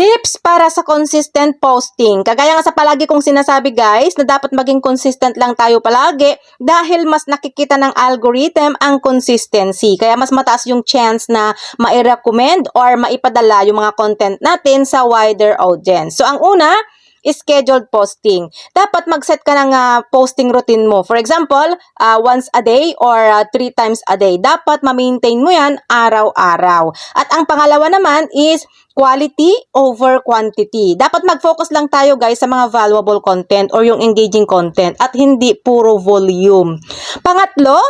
Tips para sa consistent posting. Kagaya nga sa palagi kong sinasabi guys, na dapat maging consistent lang tayo palagi dahil mas nakikita ng algorithm ang consistency. Kaya mas mataas yung chance na mai-recommend or maipadala yung mga content natin sa wider audience. So ang una, scheduled posting. Dapat mag-set ka ng posting routine mo. For example, once a day or 3 times a day. Dapat ma-maintain mo yan araw-araw. At ang pangalawa naman is quality over quantity. Dapat mag-focus lang tayo guys sa mga valuable content or yung engaging content at hindi puro volume. Pangatlo,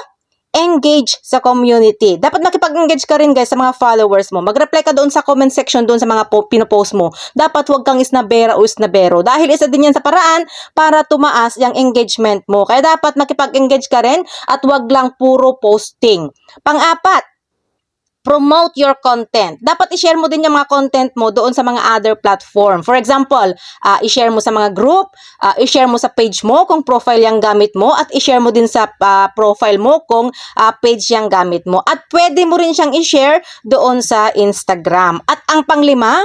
engage sa community. Dapat makipag-engage ka rin guys sa mga followers mo. Mag-reply ka doon sa comment section doon sa mga pinopost mo. Dapat huwag kang isnabera o isnabero dahil isa din yan sa paraan para tumaas yung engagement mo. Kaya dapat makipag-engage ka rin at huwag lang puro posting. Pang-apat, promote your content. Dapat i-share mo din yung mga content mo doon sa mga other platform. For example, i-share mo sa mga group, i-share mo sa page mo kung profile yung gamit mo, at i-share mo din sa profile mo kung page yung gamit mo. At pwede mo rin siyang i-share doon sa Instagram. At ang panglima,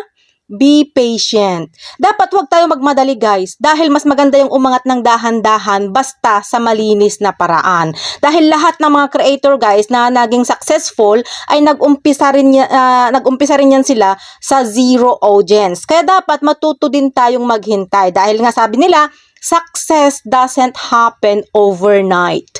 be patient. Dapat huwag tayo magmadali guys dahil mas maganda yung umangat ng dahan-dahan basta sa malinis na paraan. Dahil lahat ng mga creator guys na naging successful ay nag-umpisa rin yan sila sa zero audience. Kaya dapat matuto din tayong maghintay dahil nga sabi nila, success doesn't happen overnight.